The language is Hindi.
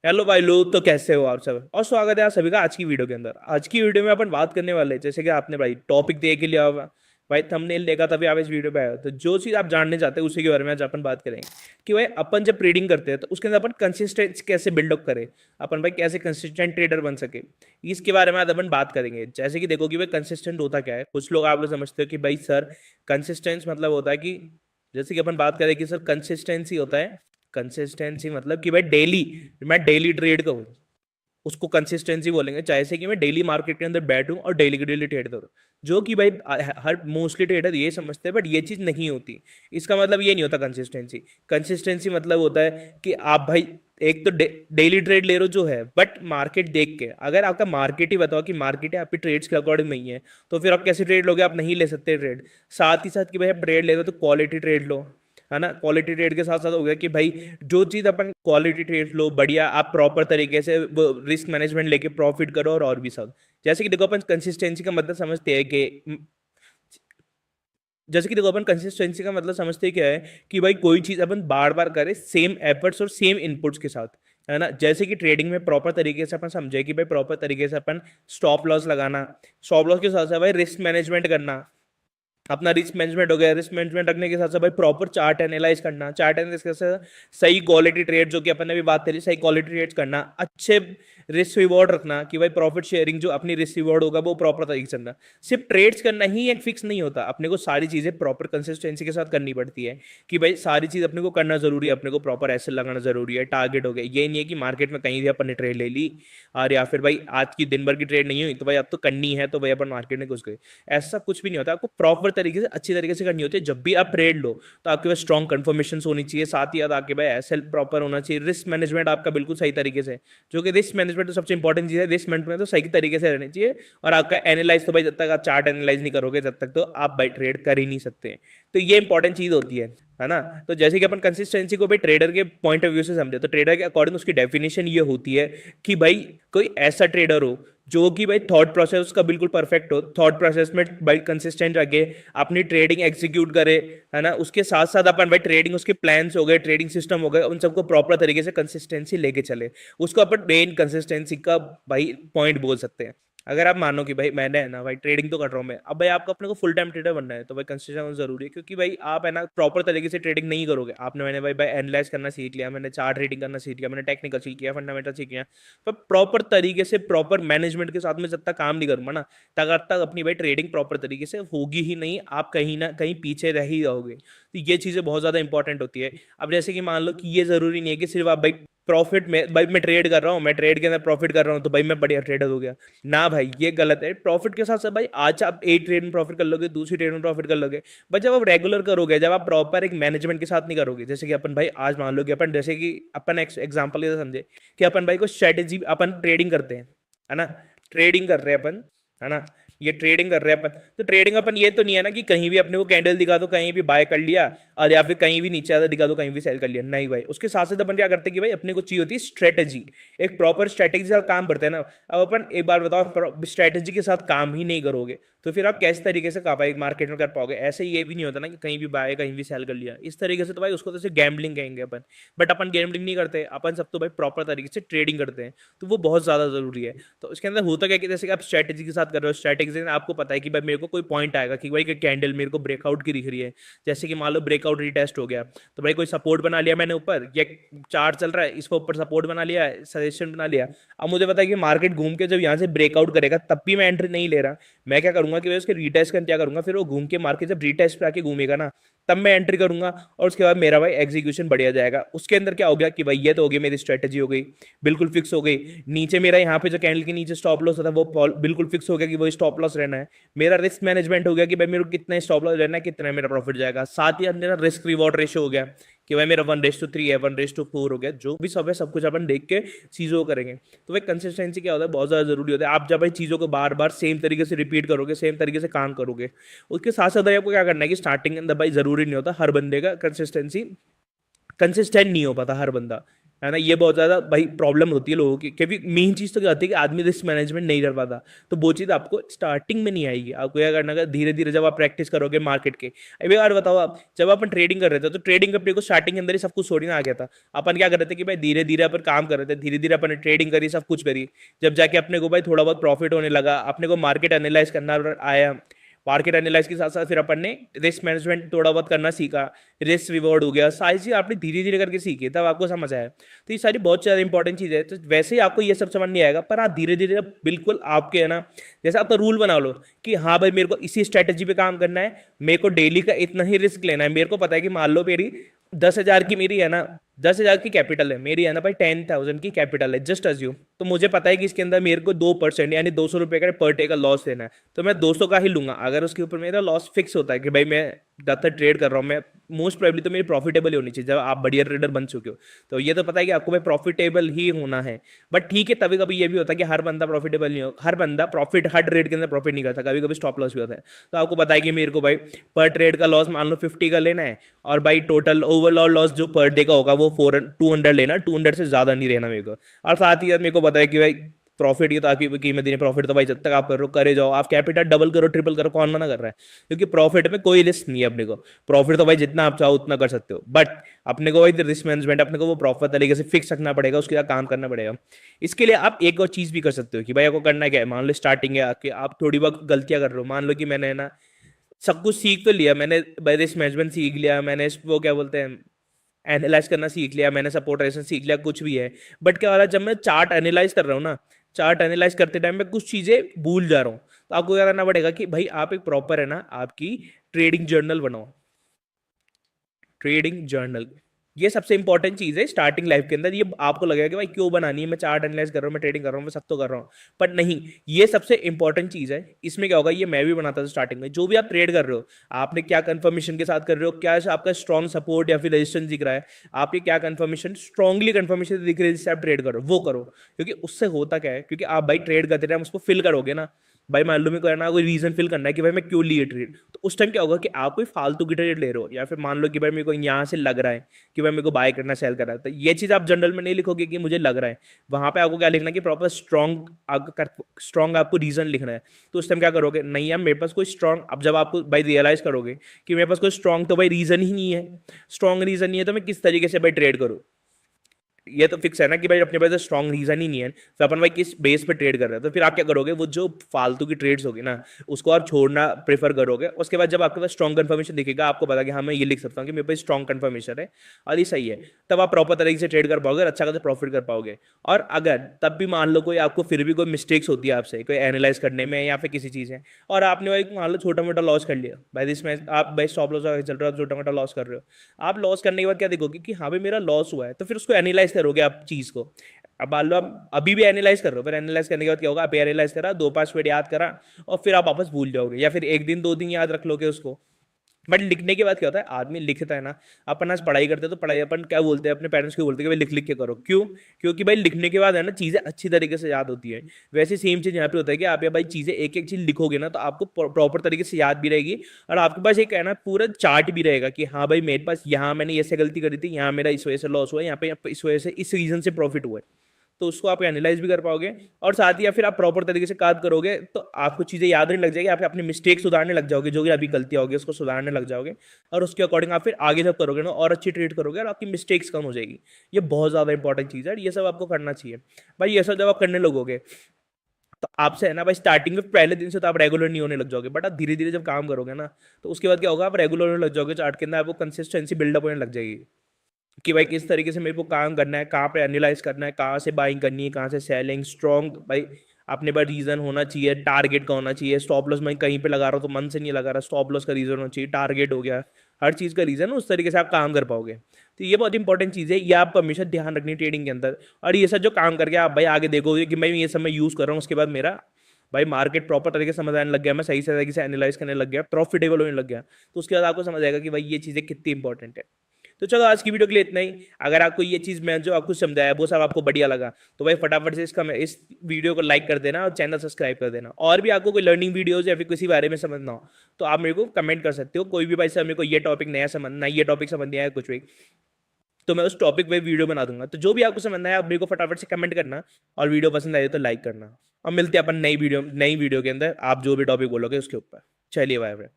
हेलो भाई लोग, तो कैसे हो आप सब? और स्वागत है आप सभी का आज की वीडियो के अंदर। आज की वीडियो में अपन बात करने वाले हैं, जैसे कि आपने भाई टॉपिक देख ही लिया होगा, भाई थंबनेल देखा तभी आप इस वीडियो पे आए हो। तो जो चीज़ आप जानने चाहते हैं उसी के बारे में आज अपन बात करेंगे कि भाई अपन जब ट्रेडिंग करते हैं तो उसके अंदर अपन कंसिस्टेंसी कैसे बिल्डअप करें, अपन भाई कैसे कंसिस्टेंट ट्रेडर बन सके, इसके बारे में आज अपन बात करेंगे। जैसे कि देखो कि भाई कंसिस्टेंट होता क्या है। कुछ लोग आप लोग समझते हो कि भाई सर कंसिस्टेंस मतलब होता है कि, जैसे कि अपन बात करें कि सर कंसिस्टेंसी होता है, कंसिस्टेंसी मतलब कि भाई डेली, मैं डेली ट्रेड करूँ, उसको कंसिस्टेंसी बोलेंगे। चाहे से कि मैं डेली मार्केट के अंदर बैठूं और डेली की डेली ट्रेड करूं, जो कि भाई हर मोस्टली ट्रेडर ये समझते हैं, बट ये चीज़ नहीं होती। इसका मतलब ये नहीं होता कंसिस्टेंसी। कंसिस्टेंसी मतलब होता है कि आप भाई एक तो डेली ट्रेड ले रहे हो जो है, बट मार्केट देख के। अगर आपका मार्केट ही बताओ कि मार्केट है आपकी ट्रेड्स के अकॉर्डिंग नहीं है, तो फिर आप कैसे ट्रेड लोगे? आप नहीं ले सकते ट्रेड। साथ ही साथ कि भाई आप ट्रेड ले रहे हो तो क्वालिटी ट्रेड लो, है ना। क्वालिटी ट्रेड के साथ साथ हो गया कि भाई जो चीज अपन क्वालिटी ट्रेड लो बढ़िया, आप प्रॉपर तरीके से रिस्क मैनेजमेंट लेके प्रॉफिट करो और भी सब। जैसे कि देखो अपन कंसिस्टेंसी का मतलब समझते हैं कि, जैसे कि देखो अपन कंसिस्टेंसी का मतलब समझते हैं क्या है कि भाई कोई चीज अपन बार बार करें सेम एफर्ट्स और सेम इनपुट्स के साथ, है ना। जैसे कि ट्रेडिंग में प्रॉपर तरीके से अपन समझे कि भाई प्रॉपर तरीके से अपन स्टॉप लॉस लगाना, स्टॉप लॉस के साथ साथ भाई रिस्क मैनेजमेंट करना, अपना रिस्क मैनेजमेंट हो गया। रिस्क मैनेजमेंट रखने के साथ साथ भाई प्रॉपर चार्ट एनालाइज करना, चार्ट एनालाइज के साथ सही क्वालिटी ट्रेड, जो कि अपन ने भी बात करी, सही क्वालिटी ट्रेड्स करना, अच्छे रिस्क रिवॉर्ड रखना कि भाई प्रॉफिट शेयरिंग जो अपनी रिस्क रिवॉर्ड होगा वो प्रॉपर तरीके से करना। सिर्फ ट्रेड्स करना ही एक फिक्स नहीं होता, अपने को सारी चीजें प्रॉपर कंसिस्टेंसी के साथ करनी पड़ती है कि भाई सारी चीज अपने को करना जरूरी है। अपने को प्रॉपर एसेट लगाना जरूरी है, टारगेट हो गया। ये नहीं है कि मार्केट में कहीं भी अपन ने ट्रेड ले ली और या फिर भाई आज की दिन भर की ट्रेड नहीं हुई तो भाई अब तो करनी है तो भाई अपन मार्केट में घुस गए। ऐसा कुछ भी नहीं होता। आपको प्रॉपर तरीके से अच्छी तरीके से करनी होती है। जब भी आप ट्रेड लो तो आपके पास स्ट्रॉन्ग कन्फर्मेशन होनी चाहिए, साथ ही साथ आपके पास एसएल प्रॉपर होना चाहिए, रिस्क मैनेजमेंट आपका बिल्कुल सही तरीके से, जो कि रिस्क मैनेजमेंट तो सबसे इंपॉर्टेंट चीज है। रिस्क मैनेजमेंट तो सही तरीके से रहनी चाहिए। और आपका एनालाइज तो भाई जब तक आप चार्ट एनालाइज नहीं करोगे तब तक तो आप भाई ट्रेड कर ही नहीं सकते। तो ये इंपॉर्टेंट चीज होती है ना। तो जैसे कि अपन कंसिस्टेंसी को भाई ट्रेडर के पॉइंट ऑफ व्यू से समझे, तो ट्रेडर के अकॉर्डिंग उसकी डेफिनेशन ये होती है कि भाई कोई ऐसा ट्रेडर हो जो कि भाई थॉट प्रोसेस उसका बिल्कुल परफेक्ट हो, थॉट प्रोसेस में भाई कंसिस्टेंट रखे, अपनी ट्रेडिंग एग्जीक्यूट करे, है ना। उसके साथ साथ अपन भाई ट्रेडिंग, उसके प्लान्स हो गए, ट्रेडिंग सिस्टम हो गए, उन सबको प्रॉपर तरीके से कंसिस्टेंसी लेके चले। उसको अपन मेन कंसिस्टेंसी का भाई पॉइंट बोल सकते हैं। अगर आप मानो कि भाई मैंने है ना भाई ट्रेडिंग तो कर रहा हूँ मैं, अब भाई आपको अपने को फुल टाइम ट्रेडर बनना है तो भाई कंसिस्टेंस जरूरी है। क्योंकि भाई आप है ना प्रॉपर तरीके से ट्रेडिंग नहीं करोगे। आपने मैंने भाई भाई एनालाइज करना सीख लिया, मैंने चार्ट ट्रेडिंग करना सीख लिया, मैंने टेक्निकल सीख लिया, फंडामेंटल सीख लिया, पर प्रॉपर तरीके से प्रॉपर मैनेजमेंट के साथ में जब तक काम नहीं करूंगा ना, तब तक अपनी भाई ट्रेडिंग प्रॉपर तरीके से होगी ही नहीं। आप कहीं ना कहीं पीछे रह ही रहोगे। तो ये चीजें बहुत ज्यादा इंपॉर्टेंट होती है। अब जैसे कि मान लो कि ये जरूरी नहीं है कि सिर्फ आप भाई प्रॉफिट में, भाई मैं ट्रेड कर रहा हूँ, मैं ट्रेड के अंदर प्रॉफिट कर रहा हूँ तो भाई मैं बढ़िया ट्रेडर हो गया। ना भाई, ये गलत है। प्रॉफिट के साथ साथ भाई आज आप एक ट्रेड में प्रॉफिट कर लोगे, दूसरी ट्रेड में प्रॉफिट कर लोगे, बट जब आप रेगुलर करोगे, जब आप प्रॉपर एक मैनेजमेंट के साथ नहीं करोगे, जैसे कि अपन भाई आज मान लो कि अपन, जैसे कि अपन एग्जाम्पल ये समझे कि अपन भाई को स्ट्रेटेजी, अपन ट्रेडिंग करते हैं, है ना। ट्रेडिंग कर रहे हैं अपन, है ना। ये ट्रेडिंग कर रहे हैं अपन, तो ट्रेडिंग अपन ये तो नहीं है ना कि कहीं भी अपने को कैंडल दिखा दो कहीं भी बाय कर लिया, और या फिर कहीं भी नीचे आधा दिखा दो कहीं भी सेल कर लिया। नहीं भाई, उसके साथ साथ अपन क्या करते हैं कि भाई अपने को चाहिए होती है स्ट्रेटेजी। एक प्रॉपर स्ट्रेटेजी से काम करते हैं ना। अब अपन एक बार बताओ, स्ट्रेटेजी के साथ काम ही नहीं करोगे तो फिर आप कैसे तरीके से मार्केट में कर पाओगे? ऐसे ये भी नहीं होता ना कि कहीं भी बाय कहीं भी सेल कर लिया, इस तरीके से तो भाई उसको तो गैम्बलिंग कहेंगे अपन। बट अपन गैम्बलिंग नहीं करते, अपन सब तो भाई प्रॉपर तरीके से ट्रेडिंग करते हैं। तो वो बहुत ज्यादा जरूरी है। तो उसके अंदर होता क्या कि जैसे कि आप स्ट्रेटेजी के साथ कर रहे हो, स्ट्रेटेजी से आपको पता है कि भाई मेरे को कोई पॉइंट आएगा कि भाई कैंडल मेरे को ब्रेकआउट की दिख रही है। जैसे कि मान लो ब्रेकआउट रीटेस्ट हो गया, तो भाई कोई सपोर्ट बना लिया मैंने ऊपर, ये चार्ट चल रहा है, इसको ऊपर सपोर्ट बना लिया, सजेशन बना लिया। अब मुझे पता है कि मार्केट घूम के जब यहाँ से ब्रेकआउट करेगा तब भी मैं एंट्री नहीं ले रहा। मैं क्या करूंगा कि भाई उसके रीटेस्ट का क्या करूंगा, फिर वो घूम के मार्केट जब रीटेस्ट पे आके घूमेगा ना, तब मैं एंट्री करूंगा। और उसके बाद मेरा भाई एग्जीक्यूशन बढ़िया जाएगा। उसके अंदर क्या हो गया कि भाई ये तो हो गई मेरी स्ट्रेटेजी, हो गई बिल्कुल फिक्स हो गई। नीचे मेरा यहाँ पे जो कैंडल के नीचे स्टॉप लॉस था वो बिल्कुल फिक्स हो गया कि वो स्टॉप लॉस रहना है। मेरा रिस्क मैनेजमेंट हो गया कि भाई मेरे को कितना स्टॉप लॉस रहना है, कितना मेरा प्रॉफिट जाएगा। साथ ही मेरा रिस्क रिवॉर्ड रेशियो हो गया कि भाई मेरा 1:3 है, 1:4 हो गया। जो भी सब है सब कुछ अपन देख के चीजों को करेंगे। तो भाई कंसिस्टेंसी क्या होता है, बहुत ज्यादा जरूरी होता है। आप जब भाई चीजों को बार बार सेम तरीके से रिपीट करोगे, सेम तरीके से काम करोगे, उसके साथ साथ भाई आपको क्या करना है कि स्टार्टिंग के अंदर भाई जरूरी नहीं होता हर बंदे का कंसिस्टेंसी, कंसिस्टेंट नहीं हो पाता हर बंदा। है ना। ये बहुत ज्यादा भाई प्रॉब्लम होती है लोगों की, क्योंकि मेन चीज तो क्या होती है कि आदमी रिस्क मैनेजमेंट नहीं कर पाता। तो वो चीज आपको स्टार्टिंग में नहीं आएगी। आपको क्या करना है, धीरे धीरे जब आप प्रैक्टिस करोगे मार्केट के। अभी यार बताओ, आप जब अपन ट्रेडिंग कर रहे थे तो ट्रेडिंग अपने को स्टार्टिंग के अंदर ही सब कुछ थोड़ी ना आ गया था। अपन क्या कर रहे थे कि भाई धीरे धीरे अपन काम कर रहे थे, धीरे धीरे अपन ट्रेडिंग करी, सब कुछ करी। जब जाके अपने को भाई थोड़ा बहुत प्रॉफिट होने लगा, अपने को मार्केट एनालाइज करना आया। मार्केट एनालाइज के साथ साथ फिर अपन ने रिस्क मैनेजमेंट थोड़ा बहुत करना सीखा। रिस्क रिवॉर्ड हो गया, सारी चीज़ आपने धीरे धीरे करके सीखी, तब आपको समझ आया। तो ये सारी बहुत ज़्यादा इंपॉर्टेंट चीज़ है। तो वैसे ही आपको ये सब समझ नहीं आएगा, पर हाँ धीरे धीरे बिल्कुल आपके है ना, जैसे आपका रूल बना लो कि हाँ भाई मेरे को इसी स्ट्रेटेजी पे काम करना है, मेरे को डेली का इतना ही रिस्क लेना है। मेरे को पता है कि मान लो मेरी 10,000 की मेरी है ना, 10,000 की कैपिटल है मेरी, है ना भाई 10,000 की कैपिटल है, जस्ट अज्यूम। तो मुझे पता है कि इसके अंदर मेरे को 2% यानी 200 रुपये का पर डे का लॉस लेना है, तो मैं 200 का ही लूंगा। अगर उसके ऊपर मेरा लॉस फिक्स होता है कि भाई मैं ज़्यादातर ट्रेड कर रहा हूँ, मैं मोस्ट प्रोबेबली तो मेरी प्रॉफिटेबल ही होनी चाहिए जब आप बढ़िया ट्रेडर बन चुके हो। तो ये तो पता है कि आपको भाई प्रॉफिटेबल ही होना है। बट ठीक है, कभी कभी ये भी होता है कि हर बंदा प्रॉफिटेबल नहीं हो, हर बंदा प्रॉफिट हर ट्रेड के अंदर प्रॉफिट नहीं करता, कभी कभी स्टॉप लॉस भी होता है। तो आपको पता है कि मेरे को भाई पर ट्रेड का लॉस मान लो 50 का लेना है, और भाई टोटल ओवरऑल लॉस जो पर डे का होगा वो 200 लेना, 200 से ज्यादा नहीं रहना मेरे को। और साथ ही मेरे को पता है कि भाई प्रॉफिट, ये तो आपकी कीमत ही नहीं, प्रॉफिट तो भाई जब तक आप कर रहे हो करे जाओ, आप कैपिटल डबल करो ट्रिपल करो, कौन मना कर रहा है। क्योंकि प्रॉफिट में कोई रिस्क नहीं है अपने को। प्रॉफिट तो भाई जितना आप चाहो उतना कर सकते हो, बट अपने को भाई रिस्क मैनेजमेंट अपने को वो प्रॉपर तरीके से फिक्स रखना पड़ेगा, उसके साथ काम करना पड़ेगा। इसके लिए आप एक और चीज भी कर सकते हो कि भाई आपको करना क्या है। मान लो स्टार्टिंग है आपकी, आप थोड़ी बहुत गलतियां कर रहे हो। मान लो कि मैंने ना सब कुछ सीख तो लिया, मैंने रिस्क मैनेजमेंट सीख लिया, मैंने वो क्या बोलते हैं एनालाइज करना सीख लिया, मैंने सपोर्ट रेशन सीख लिया, कुछ भी है। बट क्या हो रहा है, जब मैं चार्ट एनालाइज कर रहा हूँ ना, चार्ट एनालाइज करते टाइम में कुछ चीजें भूल जा रहा हूँ। तो आपको क्या करना पड़ेगा कि भाई आप एक प्रॉपर है ना आपकी ट्रेडिंग जर्नल बनाओ। ट्रेडिंग जर्नल, ये सबसे इंपॉर्टेंट चीज है स्टार्टिंग लाइफ के अंदर। ये आपको लगेगा कि भाई क्यों बनानी है, मैं चार्ट एनालाइज कर रहा हूँ, मैं ट्रेडिंग कर रहा हूँ, मैं सब तो कर रहा हूँ। पर नहीं, ये सबसे इंपॉर्टेंट चीज है। इसमें क्या होगा, ये मैं भी बनाता था स्टार्टिंग में। जो भी आप ट्रेड कर रहे हो, आपने क्या कंफर्मेशन के साथ कर रहे हो, क्या आपका स्ट्रॉन्ग सपोर्ट या फिर रेजिस्टेंस दिख रहा है, आपकी क्या कंफर्मेशन स्ट्रांगली कंफर्मेशन दिख रही है जिससे आप ट्रेड करो, वो करो। क्योंकि उससे होता क्या है, क्योंकि आप भाई ट्रेड करते टाइम उसको फिल करोगे ना। भाई मान लो मेरे को है ना कोई रीजन फिल करना है कि भाई मैं क्यों लिए ट्रेड, तो उस टाइम क्या होगा कि आप कोई फालतू की ट्रेड ले रहे हो, या फिर मान लो कि भाई मेरे को यहाँ से लग रहा है कि भाई मेरे को बाय करना सेल करना है, तो ये चीज आप जनरल में नहीं लिखोगे कि मुझे लग रहा है। वहां पे आपको क्या लिखना है कि प्रॉपर स्ट्रॉन्ग आपको रीजन लिखना है। तो उस टाइम क्या करोगे, नहीं यार मेरे पास कोई स्ट्रॉन्ग, अब जब आपको भाई रियलाइज करोगे कि मेरे पास कोई स्ट्रॉन्ग तो भाई रीजन ही नहीं है, स्ट्रॉन्ग रीजन नहीं है, तो मैं किस तरीके से भाई ट्रेड करूँ। ये तो फिक्स है ना कि भाई अपने पास स्ट्रॉन्ग रीजन ही नहीं है, तो अपन भाई किस बेस पे ट्रेड कर रहे हैं। तो फिर आप क्या करोगे, वो जो फालतू की ट्रेड्स होगी ना उसको आप छोड़ना प्रेफर करोगे। उसके बाद जब आपके पास स्ट्रॉन्ग कंफर्मेशन दिखेगा, आपको पता कि हाँ मैं ये लिख सकता हूँ कि मेरे पास स्ट्रॉन्ग कंफर्मेशन है और ये सही है, तब आप प्रॉपर तरीके से ट्रेड कर पाओगे और अच्छा खासा प्रॉफिट कर पाओगे। और अगर तब भी मान लो कोई आपको फिर भी कोई मिस्टेक्स होती है आपसे, कोई एनालाइज करने में या फिर किसी चीज़ है, और आपने भाई मान लो छोटा मोटा लॉस कर लिया भाई, इसमें आप भाई स्टॉप लॉस चल रहा है, छोटा मोटा लॉस कर रहे हो। आप लॉस करने के बाद क्या देखोगे कि हाँ भाई मेरा लॉस हुआ है, तो फिर उसको एनालाइज करोगे आप चीज़ को। अब मान लो आप अभी भी एनालाइज कर रहे हो, फिर एनालाइज करने के बाद क्या होगा, आप एनालाइज करा, 2-5 मिनट याद करा, और फिर आप वापस भूल जाओगे, या फिर एक दिन 2 दिन याद रख लोगे उसको। बट लिखने के बाद क्या होता है, आदमी लिखता है ना, अपन आज पढ़ाई करते हैं तो पढ़ाई अपन क्या बोलते हैं अपने पेरेंट्स को, बोलते हैं कि भाई लिख लिख के करो। क्यों? क्योंकि भाई लिखने के बाद है ना चीज़ें अच्छी तरीके से याद होती है। वैसे सेम चीज़ यहाँ पे होता है कि आप ये भाई चीज़ें एक एक चीज़ लिखोगे ना, तो आपको प्रॉपर तरीके से याद भी रहेगी, और आपके पास एक है ना पूरा चार्ट भी रहेगा कि हाँ भाई मेरे पास यहाँ मैंने ऐसे गलती करी थी, यहाँ मेरा इस वजह से लॉस हुआ है, यहाँ पे इस वजह से इस रीजन से प्रॉफिट हुआ है। तो उसको आप एनालाइज भी कर पाओगे, और साथ ही या फिर आप प्रॉपर तरीके से काम करोगे तो आपको चीज़ें याद नहीं लग जाएगी, आप अपनी मिस्टेक सुधारने लग जाओगे, जो भी अभी गलतियां होगी उसको सुधारने लग जाओगे, और उसके अकॉर्डिंग आप फिर आगे जब करोगे ना और अच्छी ट्रीट करोगे और आपकी मिस्टेक्स कम हो जाएगी। ये बहुत ज़्यादा इंपॉर्टेंट चीज़ है, ये सब आपको करना चाहिए। भाई ये सब जब आप करने लगोगे तो आपसे है ना भाई स्टार्टिंग में पहले दिन से तो आप रेगुलर नहीं होने लग जाओगे, बट आप धीरे धीरे जब काम करोगे ना तो उसके बाद क्या होगा, आप रेगुलर होने लग जाओगे चार्ट के अंदर, आपको कंसिस्टेंसी बिल्डअप होने लग जाएगी कि भाई किस तरीके से मेरे को काम करना है, कहाँ पे एनालाइज करना है, कहाँ से बाइंग करनी है, कहाँ से सेलिंग। स्ट्रॉन्ग भाई अपने पास रीजन होना चाहिए, टारगेट का होना चाहिए। स्टॉप लॉस मैं कहीं पे लगा रहा हूँ तो मन से नहीं लगा रहा, स्टॉप लॉस का रीजन होना चाहिए, टारगेट हो गया, हर चीज़ का रीजन, उस तरीके से आप काम कर पाओगे। तो ये बहुत इंपॉर्टेंट चीज़ है, ये आपको हमेशा ध्यान रखनी ट्रेडिंग के अंदर। और ये सब जो काम करके आप भाई आगे देखोगे कि भाई ये सब मैं यूज़ कर रहा हूँ, उसके बाद मेरा भाई मार्केट प्रॉपर तरीके से समझ आने लग गया, मैं सही से तरीके से एनालाइज करने लग गया, प्रॉफिटेबल होने लग गया, तो उसके बाद आपको समझ आएगा कि भाई ये चीज़ें कितनी इंपॉर्टेंट है। तो चलो आज की वीडियो के लिए इतना ही। अगर आपको ये चीज़ मैं जो आपको समझाया वो सब आपको बढ़िया लगा, तो भाई फटाफट से इस वीडियो को लाइक कर देना और चैनल सब्सक्राइब कर देना। और भी आपको कोई लर्निंग वीडियोज या फिर किसी बारे में समझना हो तो आप मेरे को कमेंट कर सकते हो, कोई भी भाई सर मेरे को ये टॉपिक नया समझना, ये टॉपिक समझ नहीं आया कुछ भी, तो मैं उस टॉपिक पे वीडियो बना दूंगा। तो जो भी आपको समझना है आप मेरे को फटाफट से कमेंट करना, और वीडियो पसंद आए तो लाइक करना, और मिलते हैं अपन नई वीडियो के अंदर, आप जो भी टॉपिक बोलोगे उसके ऊपर। चलिए बाय बाय।